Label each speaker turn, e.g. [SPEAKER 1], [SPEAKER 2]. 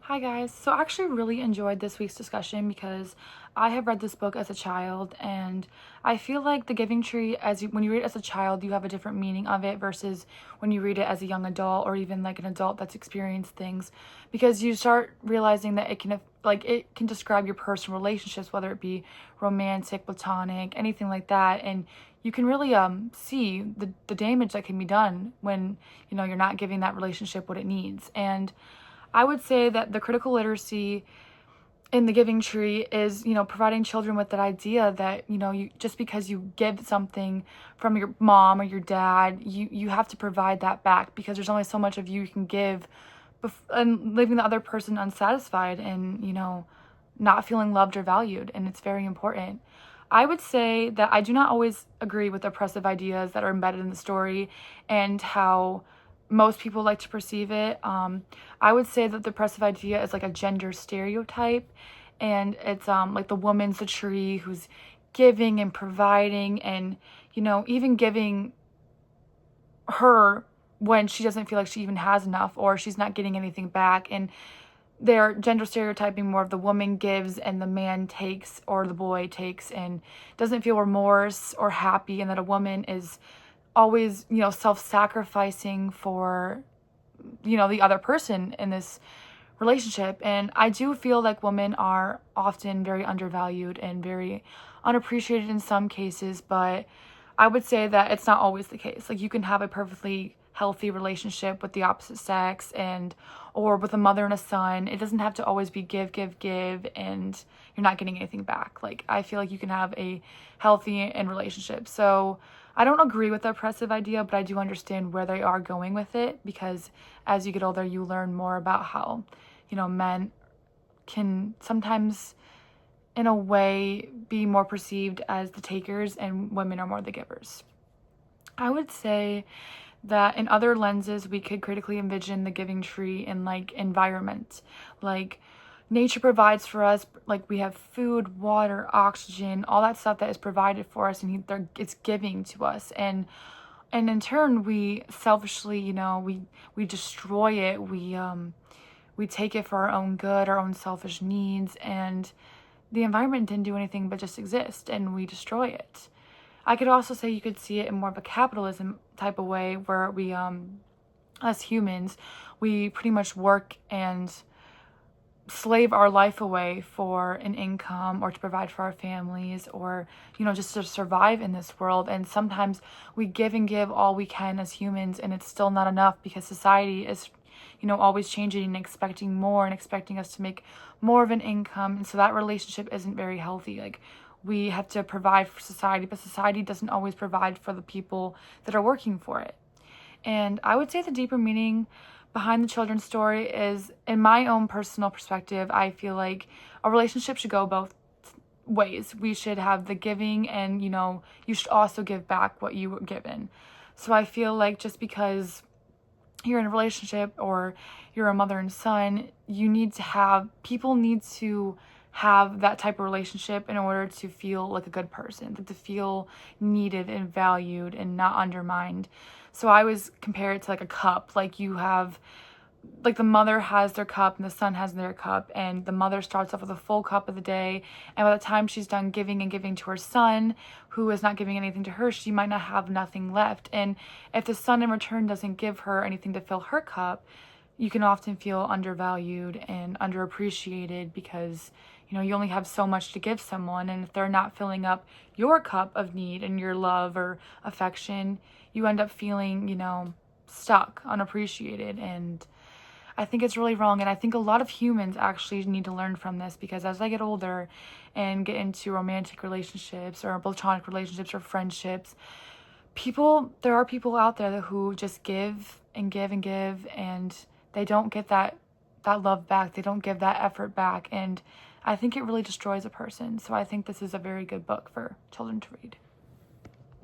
[SPEAKER 1] Hi guys. So I actually really enjoyed this week's discussion because I have read this book as a child, and I feel like The Giving Tree, when you read it as a child, you have a different meaning of it versus when you read it as a young adult or even like an adult that's experienced things, because you start realizing that it can describe your personal relationships, whether it be romantic, platonic, anything like that, and you can really see the damage that can be done when you're not giving that relationship what it needs. And I would say that the critical literacy in the Giving Tree is, providing children with that idea that, you just because you give something from your mom or your dad, you have to provide that back, because there's only so much of you can give, and leaving the other person unsatisfied and, not feeling loved or valued. And it's very important. I would say that I do not always agree with oppressive ideas that are embedded in the story and how most people like to perceive it. I would say that the oppressive idea is like a gender stereotype, and it's like the woman's the tree who's giving and providing, and even giving her when she doesn't feel like she even has enough or she's not getting anything back. And they're gender stereotyping more of the woman gives and the man takes, or the boy takes and doesn't feel remorse or happy, and that a woman is always, self-sacrificing for, the other person in this relationship. And I do feel like women are often very undervalued and very unappreciated in some cases, but I would say that it's not always the case. Like, you can have a perfectly healthy relationship with the opposite sex, and or with a mother and a son. It doesn't have to always be give, give, give, and you're not getting anything back. Like, I feel like you can have a healthy and relationship. So I don't agree with the oppressive idea, but I do understand where they are going with it, because as you get older, you learn more about how, men can sometimes, in a way, be more perceived as the takers and women are more the givers. I would say that in other lenses, we could critically envision the Giving Tree in like environment. Like, nature provides for us, like we have food, water, oxygen, all that stuff that is provided for us, and it's giving to us. And in turn, we selfishly, we destroy it. We take it for our own good, our own selfish needs, and the environment didn't do anything but just exist, and we destroy it. I could also say you could see it in more of a capitalism type of way, where we, as humans, we pretty much work and slave our life away for an income or to provide for our families, or, just to survive in this world. And sometimes we give and give all we can as humans, and it's still not enough, because society is, always changing and expecting more and expecting us to make more of an income. And so that relationship isn't very healthy. Like, we have to provide for society, but society doesn't always provide for the people that are working for it. And I would say the deeper meaning behind the children's story is, in my own personal perspective, I feel like a relationship should go both ways. We should have the giving, and, you should also give back what you were given. So I feel like just because you're in a relationship or you're a mother and son, people need to have that type of relationship in order to feel like a good person, to feel needed and valued and not undermined. So I always compare it to like a cup. Like, you have, like, the mother has their cup and the son has their cup, and the mother starts off with a full cup of the day, and by the time she's done giving and giving to her son, who is not giving anything to her, she might not have nothing left. And if the son in return doesn't give her anything to fill her cup, you can often feel undervalued and underappreciated, because you only have so much to give someone, and if they're not filling up your cup of need and your love or affection, you end up feeling, stuck, unappreciated. And I think it's really wrong, and I think a lot of humans actually need to learn from this, because as I get older and get into romantic relationships or platonic relationships or friendships, there are people out there who just give and give and give, and they don't get that love back. They don't give that effort back, and I think it really destroys a person. So I think this is a very good book for children to read.